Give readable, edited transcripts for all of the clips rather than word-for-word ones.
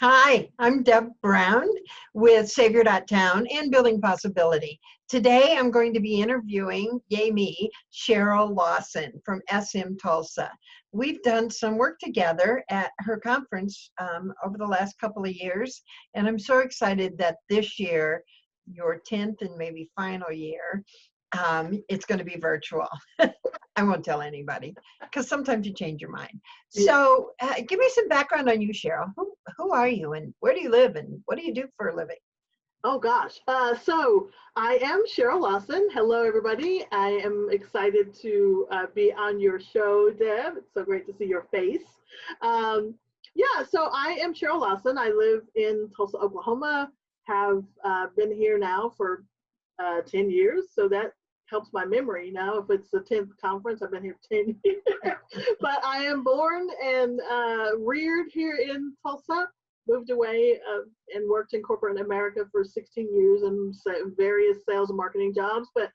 Hi, I'm Deb Brown with SaveYour.Town and Building Possibility. Today I'm going to be interviewing, yay me, Cheryl Lawson from SMTulsa. We've done some work together at her conference over the last couple of years, and I'm so excited that this year, your 10th and maybe final year, it's going to be virtual. I won't tell anybody because sometimes you change your mind. So give me some background on you, Cheryl. Who are you and where do you live and what do you do for a living? Oh gosh. So I am Cheryl Lawson. Hello, everybody. I am excited to be on your show, Deb. It's so great to see your face. So I am Cheryl Lawson. I live in Tulsa, Oklahoma. Have been here now for 10 years. So that helps my memory now. If it's the 10th conference, I've been here 10 years. But I am born and reared here in Tulsa. Moved away and worked in corporate America for 16 years in various sales and marketing jobs. But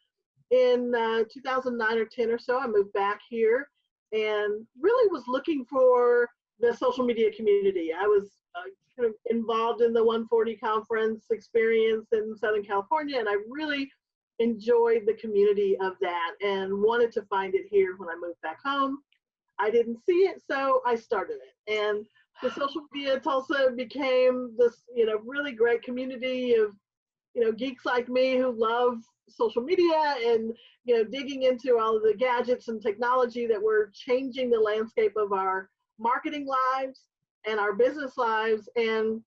in 2009 or 10 or so, I moved back here and really was looking for the social media community. I was kind of involved in the 140 conference experience in Southern California, and I really enjoyed the community of that and wanted to find it here when I moved back home. I didn't see it, so I started it. And the social media Tulsa became this, really great community of, geeks like me who love social media and, digging into all of the gadgets and technology that were changing the landscape of our marketing lives and our business lives. And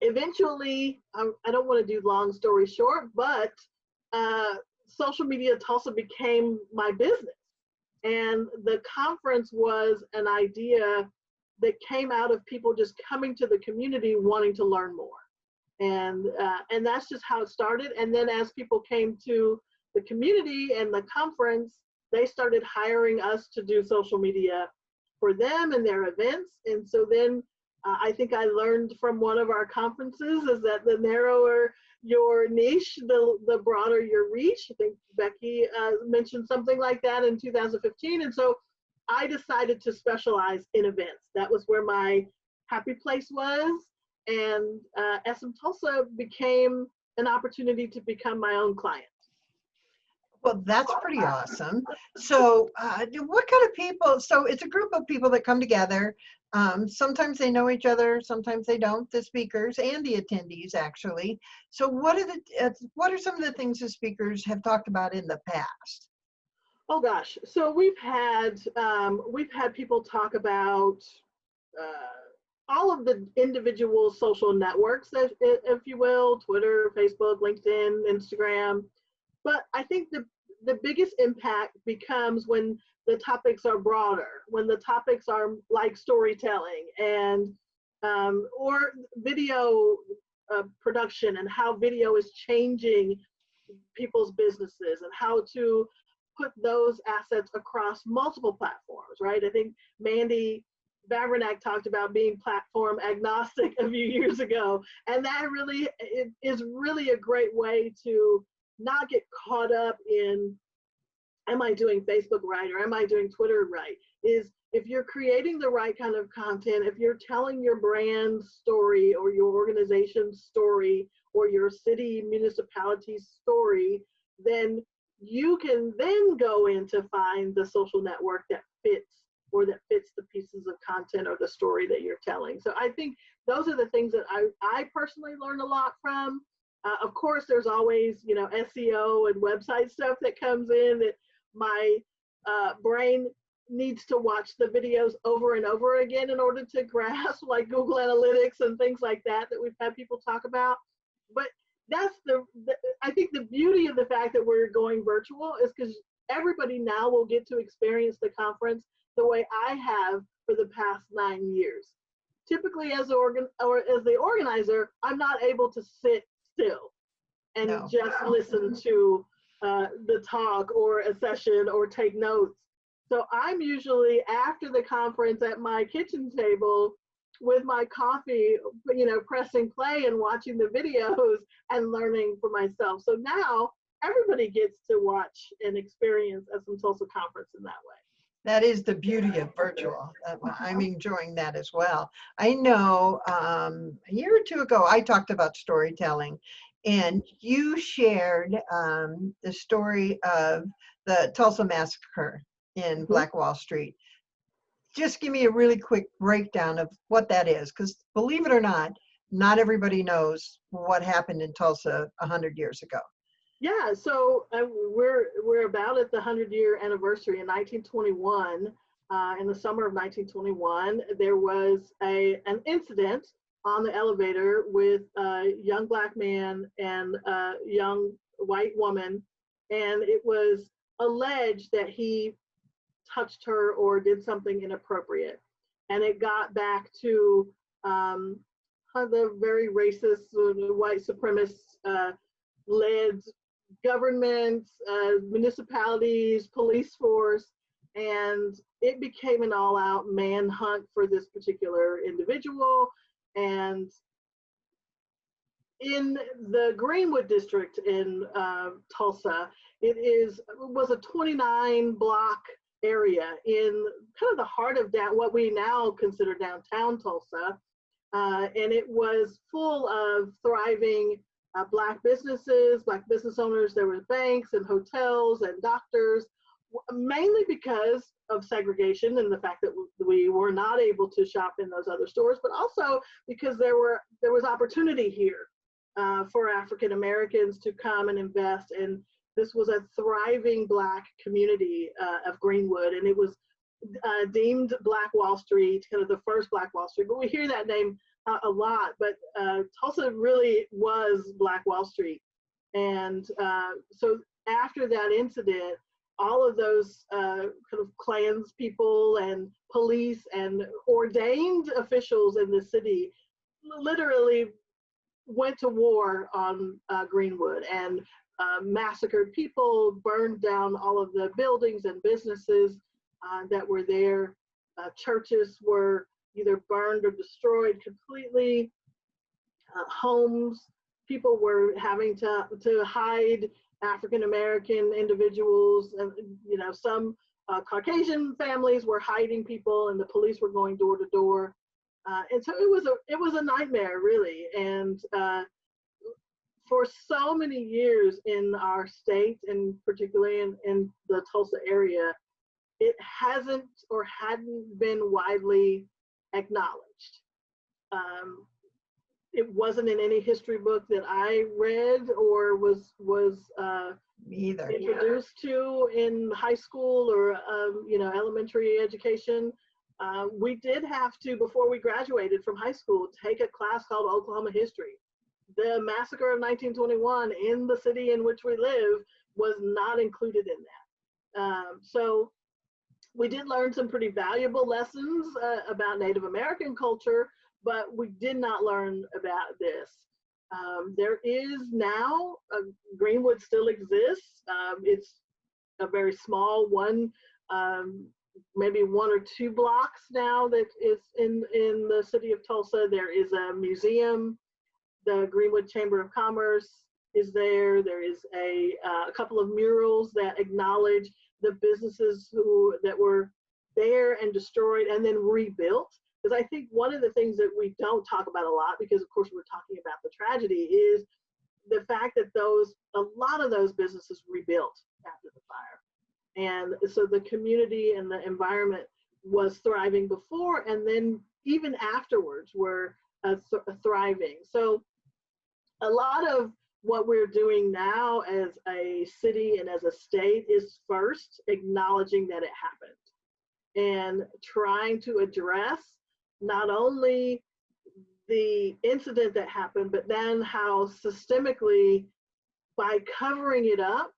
eventually, I don't want to do long story short, but social media Tulsa became my business. And the conference was an idea that came out of people just coming to the community wanting to learn more. And that's just how it started. And then as people came to the community and the conference, they started hiring us to do social media for them and their events. And so then I think I learned from one of our conferences is that the narrower your niche, the broader your reach. I think Becky mentioned something like that in 2015. And so I decided to specialize in events. That was where my happy place was. And SMTulsa became an opportunity to become my own client. Well, that's pretty awesome. So what kind of people, so it's a group of people that come together. Sometimes they know each other, sometimes they don't, the speakers and the attendees actually. So what are some of the things the speakers have talked about in the past? Oh gosh, so we've had people talk about all of the individual social networks, if you will, Twitter, Facebook, LinkedIn, Instagram. But I think the biggest impact becomes when the topics are broader, when the topics are like storytelling and or video production and how video is changing people's businesses and how to put those assets across multiple platforms, right? I think Mandy Bavernack talked about being platform agnostic a few years ago. And that really is really a great way to not get caught up in, am I doing Facebook right or am I doing Twitter right? Is if you're creating the right kind of content, if you're telling your brand story or your organization's story or your city municipality's story, then you can then go in to find the social network that fits the pieces of content or the story that you're telling. So I think those are the things that I personally learn a lot from. Of course, there's always, SEO and website stuff that comes in that my brain needs to watch the videos over and over again in order to grasp, like Google Analytics and things like that we've had people talk about. But that's I think the beauty of the fact that we're going virtual is because everybody now will get to experience the conference the way I have for the past 9 years. Typically, as the organizer, I'm not able to sit still and just listen to the talk or a session or take notes. So I'm usually after the conference at my kitchen table with my coffee, pressing play and watching the videos and learning for myself. So now everybody gets to watch and experience SMTulsa conference in that way. That is the beauty of virtual. I'm enjoying that as well. I know a year or two ago, I talked about storytelling, and you shared the story of the Tulsa Massacre in Mhm. Black Wall Street. Just give me a really quick breakdown of what that is, because believe it or not everybody knows what happened in Tulsa 100 years ago. Yeah, so we're about at the 100-year anniversary in 1921. In the summer of 1921, there was an incident on the elevator with a young Black man and a young white woman, and it was alleged that he touched her or did something inappropriate. And it got back to the very racist, white supremacist led governments, municipalities, police force, and it became an all-out manhunt for this particular individual. And in the Greenwood district in Tulsa, was a 29-block area in kind of the heart of what we now consider downtown Tulsa, and it was full of thriving Black businesses, Black business owners. There were banks and hotels and doctors, mainly because of segregation and the fact that we were not able to shop in those other stores, but also because there was opportunity here for African Americans to come and invest. And this was a thriving Black community of Greenwood, and it was deemed Black Wall Street, kind of the first Black Wall Street. But we hear that name a lot, but Tulsa really was Black Wall Street. And so after that incident, all of those kind of Klans people and police and ordained officials in the city literally went to war on Greenwood and massacred people, burned down all of the buildings and businesses that were there. Churches were either burned or destroyed completely. Homes, people were having to hide African American individuals, and some Caucasian families were hiding people, and the police were going door to door. And so it was a nightmare, really. And for so many years in our state, and particularly in the Tulsa area, it hasn't or hadn't been widely acknowledged. It wasn't in any history book that I read or was introduced to in high school or elementary education. We did have to, before we graduated from high school, take a class called Oklahoma History. The massacre of 1921 in the city in which we live was not included in that. So we did learn some pretty valuable lessons about Native American culture, but we did not learn about this. There is now, Greenwood still exists. It's a very small one, maybe 1 or 2 blocks now that is in the city of Tulsa. There is a museum. The Greenwood Chamber of Commerce is there. There is a couple of murals that acknowledge the businesses that were there and destroyed and then rebuilt. Because I think one of the things that we don't talk about a lot, because of course we're talking about the tragedy, is the fact that a lot of those businesses rebuilt after the fire. And so the community and the environment was thriving before, and then even afterwards were thriving. So a lot of what we're doing now as a city and as a state is first acknowledging that it happened and trying to address not only the incident that happened, but then how systemically, by covering it up,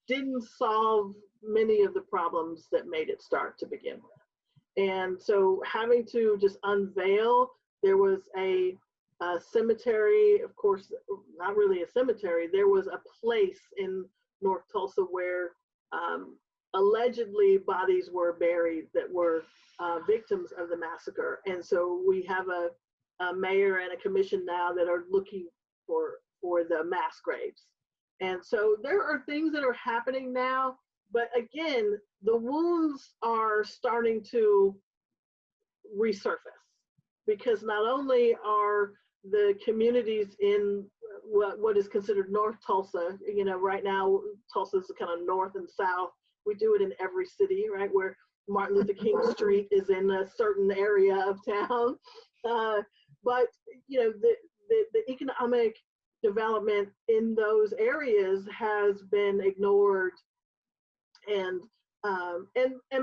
didn't solve many of the problems that made it start to begin with. And so having to just unveil, there was a cemetery, of course, not really a cemetery, there was a place in North Tulsa where allegedly bodies were buried that were victims of the massacre. And so we have a mayor and a commission now that are looking for the mass graves. And so there are things that are happening now but again, the wounds are starting to resurface, because not only are the communities in what is considered North Tulsa, you know, right now Tulsa is kind of north and south. We do it in every city, right? Where Martin Luther King Street is in a certain area of town. But, you know, the economic development in those areas has been ignored, and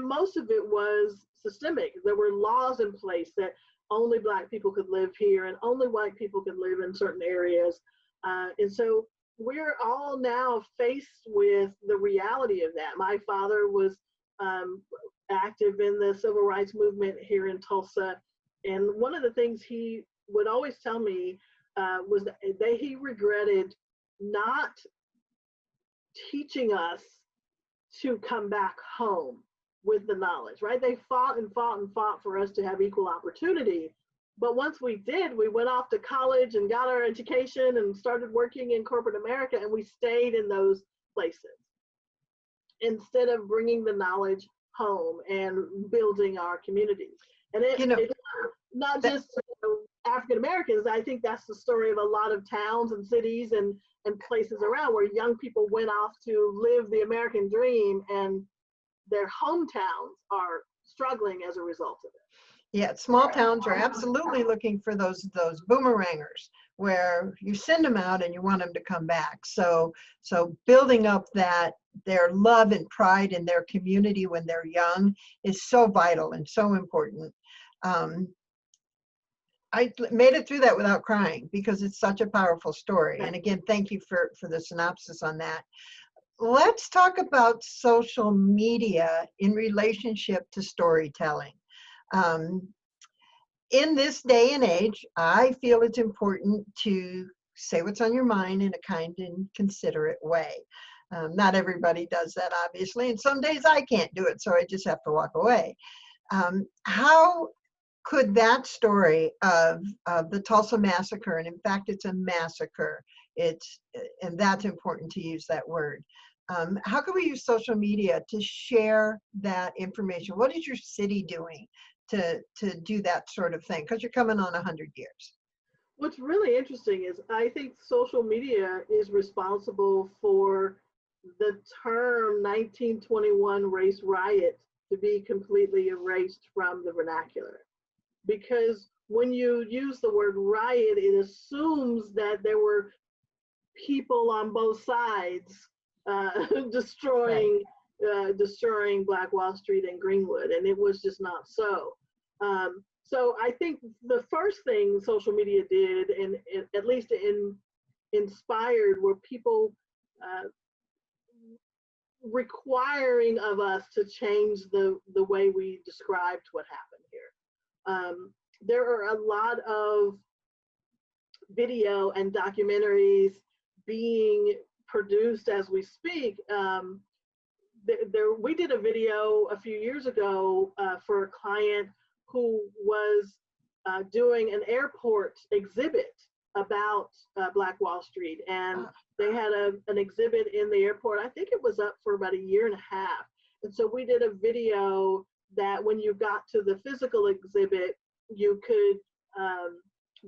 most of it was systemic. There were laws in place that only Black people could live here and only white people could live in certain areas. And so we're all now faced with the reality of that. My father was active in the civil rights movement here in Tulsa. And one of the things he would always tell me was that he regretted not teaching us to come back home with the knowledge, right? They fought and fought and fought for us to have equal opportunity. But once we did, we went off to college and got our education and started working in corporate America, and we stayed in those places instead of bringing the knowledge home and building our communities. And it's not just African Americans. I think that's the story of a lot of towns and cities and places around, where young people went off to live the American dream, and their hometowns are struggling as a result of it. Yeah, small towns are absolutely looking for those boomerangers, where you send them out and you want them to come back. So building up their love and pride in their community when they're young is so vital and so important. I made it through that without crying, because it's such a powerful story. And again, thank you for the synopsis on that. Let's talk about social media in relationship to storytelling. In this day and age, I feel it's important to say what's on your mind in a kind and considerate way. Not everybody does that, obviously, and some days I can't do it, so I just have to walk away. How could that story of the Tulsa massacre, and in fact it's a massacre, and that's important to use that word, how can we use social media to share that information? What is your city doing to do that sort of thing? Because you're coming on 100 years. What's really interesting is I think social media is responsible for the term 1921 race riot to be completely erased from the vernacular. Because when you use the word riot, it assumes that there were people on both sides destroying Black Wall Street and Greenwood, and it was just not so. So I think the first thing social media did, and at least inspired, were people requiring of us to change the way we described what happened here. There are a lot of video and documentaries being produced as we speak. We did a video a few years ago for a client who was doing an airport exhibit about Black Wall Street, and they had an exhibit in the airport. I think it was up for about 1.5 years. And so we did a video that when you got to the physical exhibit, you could,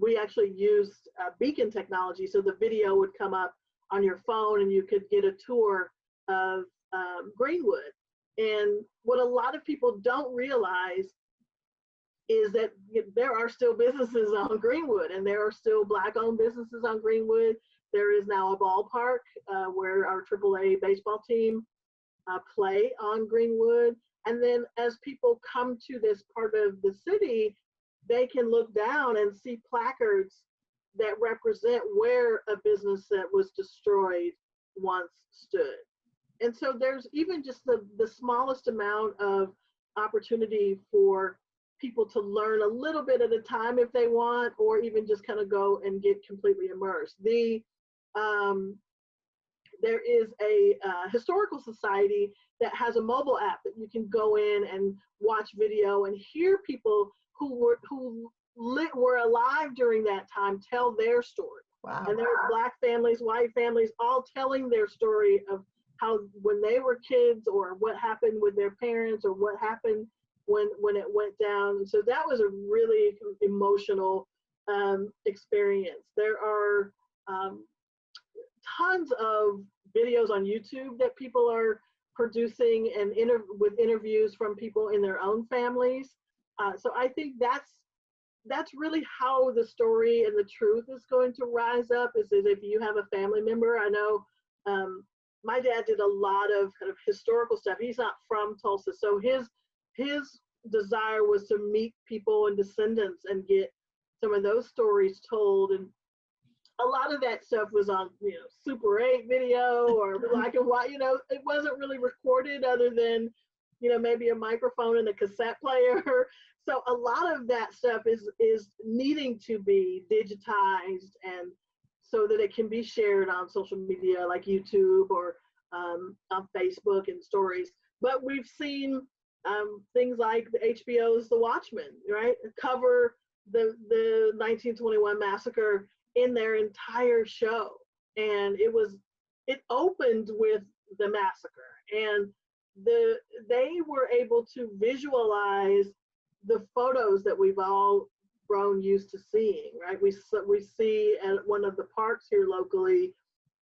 we actually used beacon technology, so the video would come up on your phone and you could get a tour of Greenwood. And what a lot of people don't realize is that there are still businesses on Greenwood, and there are still Black-owned businesses on Greenwood. There is now a ballpark where our AAA baseball team play on Greenwood. And then as people come to this part of the city, they can look down and see placards that represent where a business that was destroyed once stood. And so there's even just the smallest amount of opportunity for people to learn a little bit at a time if they want, or even just kind of go and get completely immersed. There is a historical society that has a mobile app that you can go in and watch video and hear people who were alive during that time tell their story. Wow. And there are Black families, white families, all telling their story of how when they were kids, or what happened with their parents, or what happened when it went down. And so that was a really emotional experience. There are tons of videos on YouTube that people are producing, and with interviews from people in their own families. So I think that's really how the story and the truth is going to rise up, is if you have a family member. I know my dad did a lot of kind of historical stuff. He's not from Tulsa, so his desire was to meet people and descendants and get some of those stories told. And a lot of that stuff was on, Super 8 video or black and white. It wasn't really recorded other than, maybe a microphone and a cassette player. So a lot of that stuff is needing to be digitized, and so that it can be shared on social media like YouTube or on Facebook and stories. But we've seen things like the HBO's The Watchmen, right? Cover the 1921 massacre in their entire show. And it opened with the massacre, and they were able to visualize the photos that we've all grown used to seeing, right? We see at one of the parks here locally,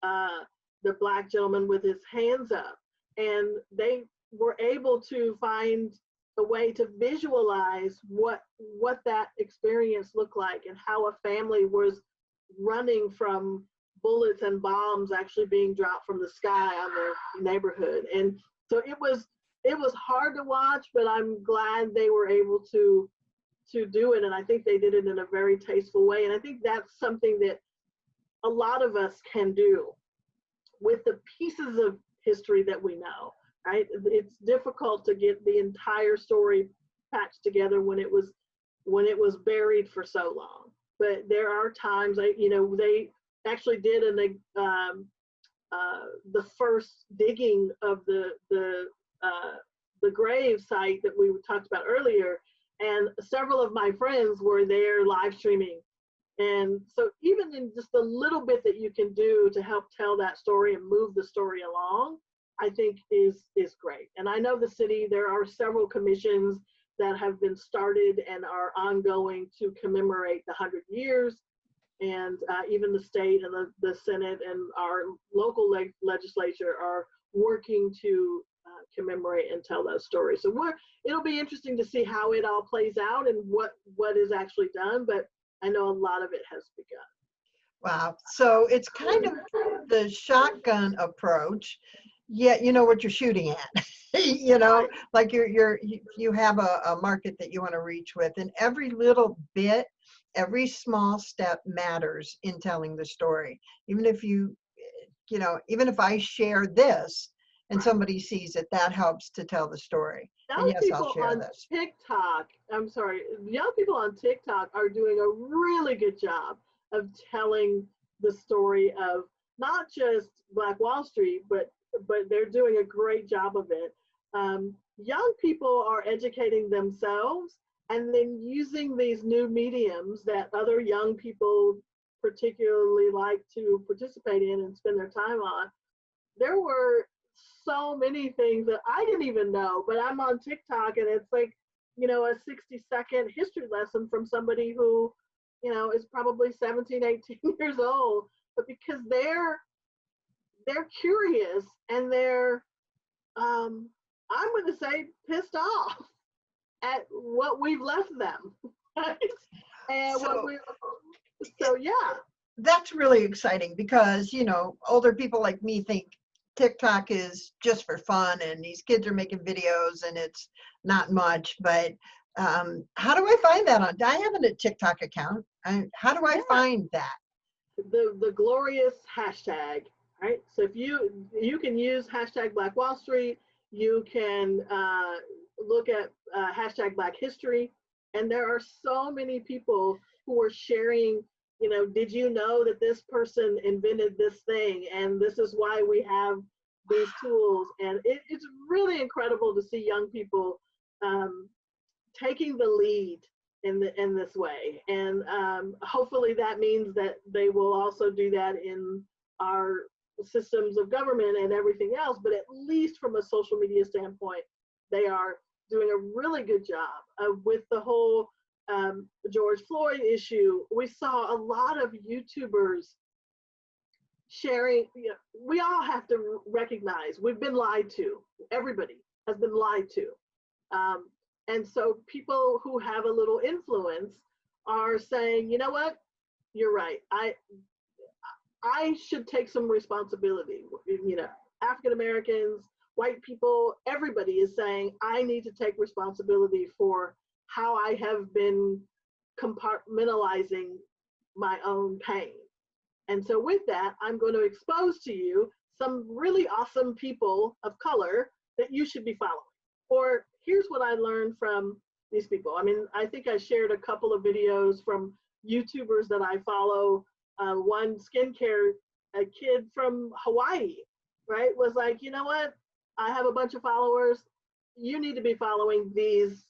the Black gentleman with his hands up, and they were able to find a way to visualize what that experience looked like, and how a family was running from bullets and bombs actually being dropped from the sky on their neighborhood. And so it was hard to watch, but I'm glad they were able to do it. And I think they did it in a very tasteful way. And I think that's something that a lot of us can do with the pieces of history that we know, right? It's difficult to get the entire story patched together when it was buried for so long. But there are times, they actually did the first digging of the grave site that we talked about earlier, and several of my friends were there live streaming. And so even in just a little bit that you can do to help tell that story and move the story along, I think is great. And I know the city, there are several commissions that have been started and are ongoing to commemorate the 100 years. And even the state and the Senate and our local legislature are working to commemorate and tell those stories. So it'll be interesting to see how it all plays out and what is actually done, but I know a lot of it has begun. Wow. So it's kind of the shotgun approach, yet you know what you're shooting at. Like you have a market that you want to reach with, and every little bit, every small step matters in telling the story. Even if even if I share this and somebody sees it, that helps to tell the story. And yes, I'll share this. Young people on TikTok are doing a really good job of telling the story of not just Black Wall Street, but they're doing a great job of it. Young people are educating themselves and then using these new mediums that other young people particularly like to participate in and spend their time on. There were so many things that I didn't even know, but I'm on TikTok and it's like, a 60-second history lesson from somebody who, is probably 17, 18 years old, but because they're curious and they're, I'm going to say pissed off at what we've left them. And so yeah. That's really exciting because, older people like me think TikTok is just for fun and these kids are making videos and it's not much, but how do I find that I have a TikTok account. How do I find that? The glorious hashtag, right? So if you can use hashtag Black Wall Street, you can look at hashtag Black History, and there are so many people who are sharing, did you know that this person invented this thing and this is why we have these tools? And it's really incredible to see young people taking the lead in this way. And hopefully that means that they will also do that in our systems of government and everything else, but at least from a social media standpoint, they are doing a really good job with the whole George Floyd issue. We saw a lot of YouTubers sharing. We all have to recognize we've been lied to. Everybody has been lied to. And so people who have a little influence are saying, you know what, you're right. I should take some responsibility. African Americans, white people, everybody is saying, I need to take responsibility for how I have been compartmentalizing my own pain. And so with that, I'm going to expose to you some really awesome people of color that you should be following. Or here's what I learned from these people. I mean, I think I shared a couple of videos from YouTubers that I follow. One skincare, a kid from Hawaii, right, was like, you know what? I have a bunch of followers. You need to be following these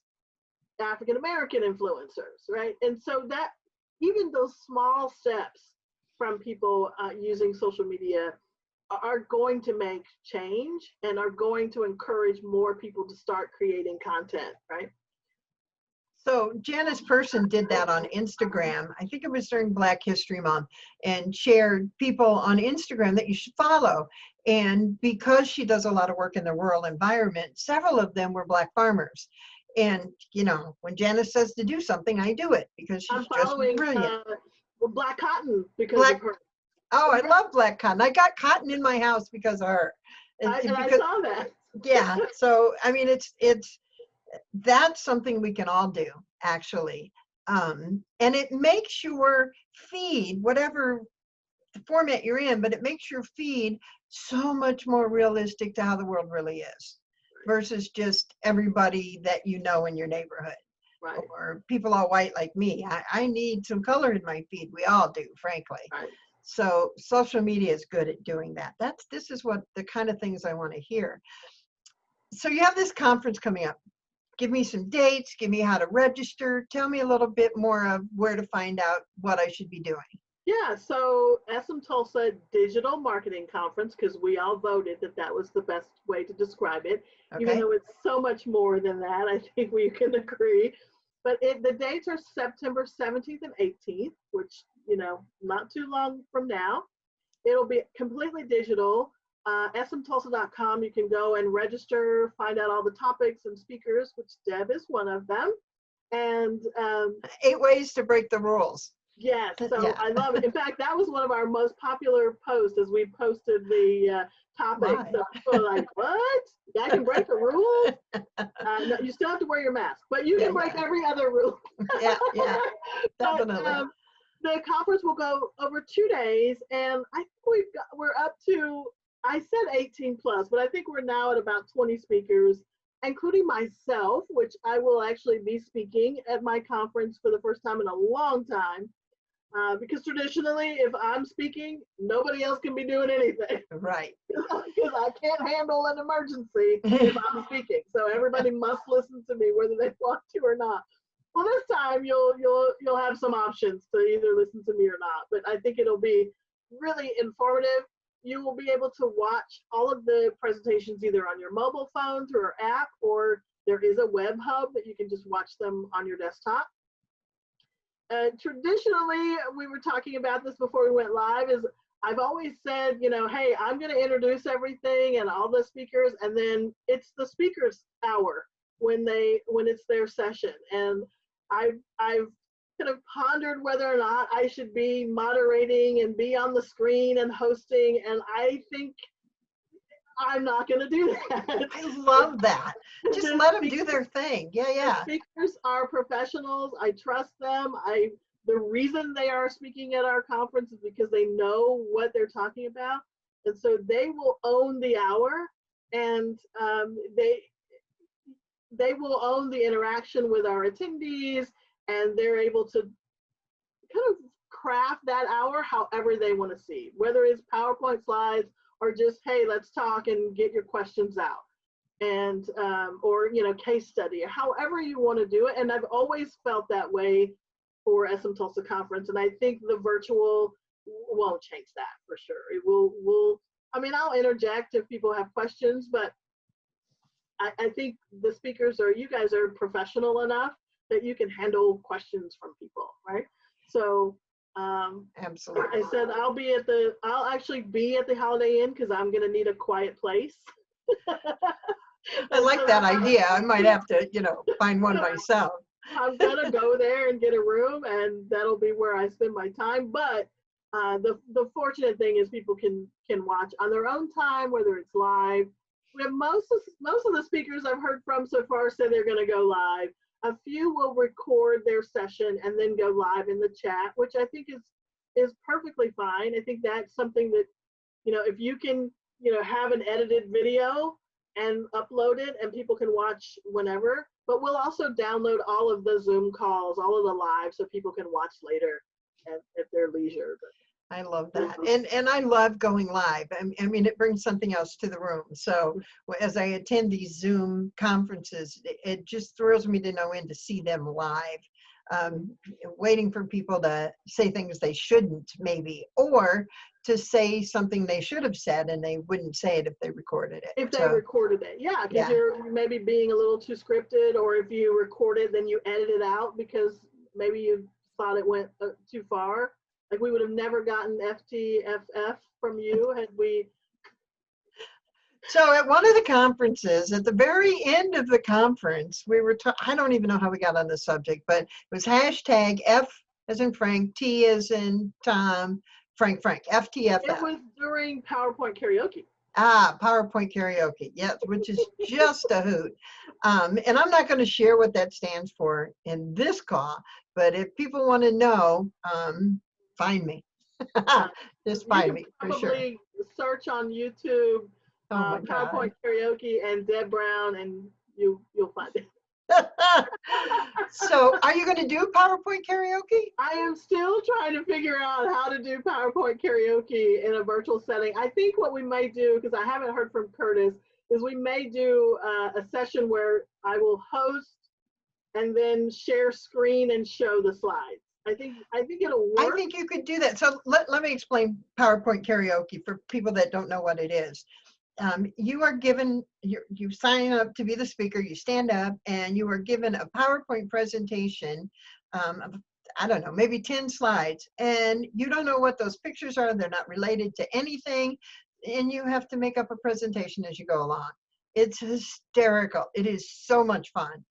African American influencers, right? And so that even those small steps from people using social media are going to make change and are going to encourage more people to start creating content, right? So Janice Person did that on Instagram. I think it was during Black History Month, and shared people on Instagram that you should follow. And because she does a lot of work in the rural environment, several of them were Black farmers. And when Janice says to do something, I do it because she's just brilliant. Black Cotton because of her. Oh, I love Black Cotton. I got cotton in my house because of her. I saw that. Yeah. So I mean, that's something we can all do, actually. And it makes your feed, whatever the format you're in, but it makes your feed so much more realistic to how the world really is, versus just everybody that you know in your neighborhood. Right. Or people all white like me. I need some color in my feed. We all do, frankly. Right. So social media is good at doing that. This is what the kind of things I want to hear. So you have this conference coming up. Give me some dates, give me how to register. Tell me a little bit more of where to find out what I should be doing. Yeah, so SMTulsa Digital Marketing Conference, because we all voted that was the best way to describe it, okay. Even though it's so much more than that, I think we can agree. But the dates are September 17th and 18th, which, not too long from now. It'll be completely digital. SMTulsa.com, you can go and register, find out all the topics and speakers, which Deb is one of them. And 8 ways to break the rules. Yes, so yeah. I love it. In fact, that was one of our most popular posts as we posted the topic. So people are like, what? I can break the rules? No, you still have to wear your mask, but you can break every other rule. Yeah, definitely. But, the conference will go over 2 days, and I think we're up to, I said 18 plus, but I think we're now at about 20 speakers, including myself, which I will actually be speaking at my conference for the first time in a long time. Because traditionally, if I'm speaking, nobody else can be doing anything. Right. Because I can't handle an emergency if I'm speaking. So everybody must listen to me whether they want to or not. Well, this time you'll have some options to either listen to me or not. But I think it'll be really informative. You will be able to watch all of the presentations either on your mobile phone through our app, or there is a web hub that you can just watch them on your desktop. Traditionally, we were talking about this before we went live, is I've always said, hey, I'm going to introduce everything and all the speakers, and then it's the speakers hour when it's their session. And I've kind of pondered whether or not I should be moderating and be on the screen and hosting, and I think I'm not going to do that. I love that. Just let them do their thing. Yeah. The speakers are professionals. I trust them. The reason they are speaking at our conference is because they know what they're talking about, and so they will own the hour, and they will own the interaction with our attendees, and they're able to kind of craft that hour however they want to see, whether it's PowerPoint slides or just, hey, let's talk and get your questions out, and or case study, or however you want to do it. And I've always felt that way for SMTulsa conference, and I think the virtual won't change that for sure. It will I mean, I'll interject if people have questions, but I think the speakers you guys are professional enough that you can handle questions from people, right? So Absolutely. I said I'll actually be at the Holiday Inn because I'm gonna need a quiet place. I like that idea. I might have to, find one myself. I'm gonna go there and get a room, and that'll be where I spend my time. But the fortunate thing is people can watch on their own time, whether it's live. We have most of the speakers I've heard from so far say they're gonna go live. A few will record their session and then go live in the chat, which I think is perfectly fine. I think that's something that, if you can, have an edited video and upload it and people can watch whenever, but we'll also download all of the Zoom calls, all of the live, so people can watch later at their leisure. I love that. And I love going live. I mean, it brings something else to the room. So as I attend these Zoom conferences, it just thrills me to no end to see them live. Waiting for people to say things they shouldn't, maybe, or to say something they should have said and they wouldn't say it if they recorded it. If they recorded it, yeah, because you're maybe being a little too scripted, or if you record it, then you edit it out because maybe you thought it went too far. Like we would have never gotten FTFF from you had we. So at one of the conferences, at the very end of the conference, we were, I don't even know how we got on the subject, but it was hashtag F as in Frank, T as in Tom, Frank, FTFF. It was during PowerPoint karaoke. PowerPoint karaoke, yes, which is just a hoot. And I'm not going to share what that stands for in this call, but if people want to know, find me. Just find me for sure. Probably search on YouTube PowerPoint karaoke and Deb Brown, and you'll find it. So are you going to do PowerPoint karaoke? I am still trying to figure out how to do PowerPoint karaoke in a virtual setting. I think what we may do, because I haven't heard from Curtis, is we may do a session where I will host and then share screen and show the slides. I think it'll work. I think you could do that. So let me explain PowerPoint karaoke for people that don't know what it is. You are given, you sign up to be the speaker, you stand up, and you are given a PowerPoint presentation of, I don't know, maybe 10 slides, and you don't know what those pictures are. They're not related to anything, and you have to make up a presentation as you go along. It's hysterical. It is so much fun.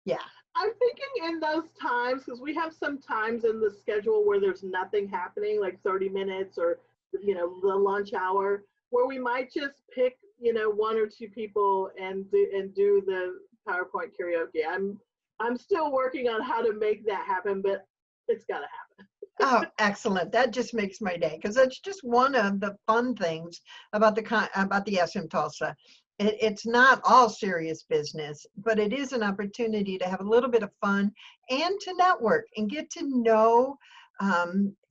Yeah. I'm thinking in those times, because we have some times in the schedule where there's nothing happening, like 30 minutes or, the lunch hour, where we might just pick, one or two people and do the PowerPoint karaoke. I'm still working on how to make that happen, but it's got to happen. Oh, excellent. That just makes my day, because that's just one of the fun things about the SMTulsa. It's not all serious business, but it is an opportunity to have a little bit of fun and to network and get to know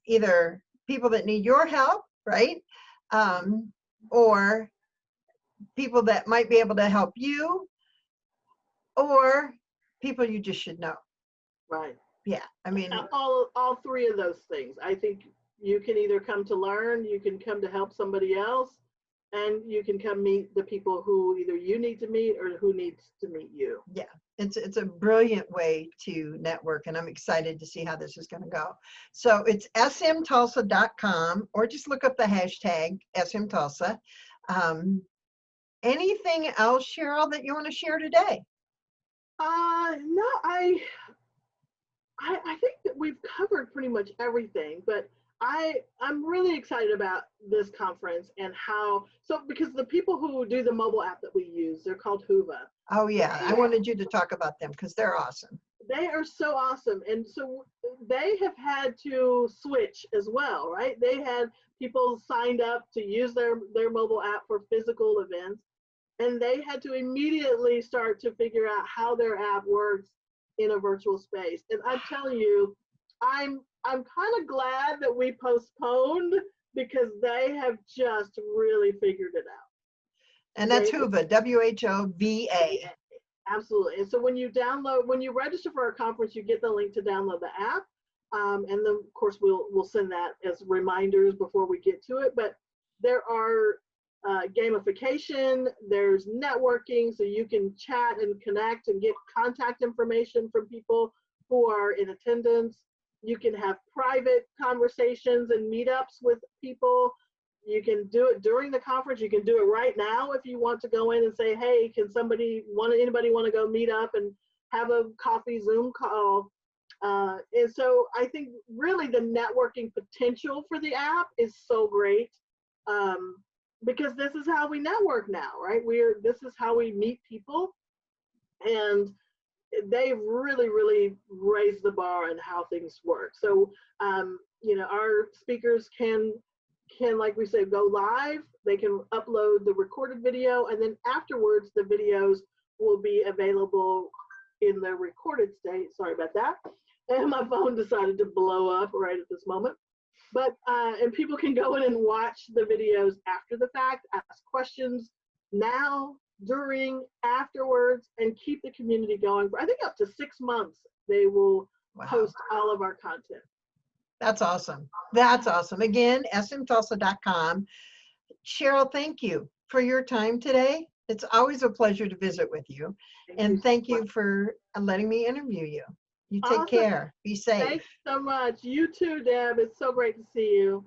either people that need your help, right? Or people that might be able to help you, or people you just should know. Right. Yeah, I mean, all three of those things. I think you can either come to learn, you can come to help somebody else, and you can come meet the people who either you need to meet or who needs to meet you. Yeah, it's a brilliant way to network, and I'm excited to see how this is going to go. So it's SMTulsa.com, or just look up the hashtag SMTulsa. Anything else, Cheryl, that you want to share today? No, I think that we've covered pretty much everything, but I'm really excited about this conference and because the people who do the mobile app that we use, they're called Hoover. Oh yeah, I wanted you to talk about them because they're awesome. They are so awesome, and so they have had to switch as well, right? They had people signed up to use their mobile app for physical events, and they had to immediately start to figure out how their app works in a virtual space. And I'm telling you, I'm kind of glad that we postponed, because they have just really figured it out. And that's Hoover, WHOVA. Absolutely. And so when you register for our conference, you get the link to download the app. And then of course we'll send that as reminders before we get to it. But there are gamification, there's networking, so you can chat and connect and get contact information from people who are in attendance. You can have private conversations and meetups with people. You can do it during the conference. You can do it right now if you want to go in and say, hey, can anybody want to go meet up and have a coffee Zoom call? And so I think really the networking potential for the app is so great, because this is how we network now, right? This is how we meet people, and they've really, really raised the bar on how things work. So, our speakers can, like we say, go live. They can upload the recorded video, and then afterwards, the videos will be available in the recorded state. Sorry about that. And my phone decided to blow up right at this moment. But, and people can go in and watch the videos after the fact, ask questions now, during, afterwards, and keep the community going for, I think, up to 6 months. They will post all of our content. That's awesome. That's awesome. Again, SMTulsa.com. Cheryl, thank you for your time today. It's always a pleasure to visit with you. And thank you for letting me interview you. You take care. Be safe. Thanks so much. You too, Deb. It's so great to see you.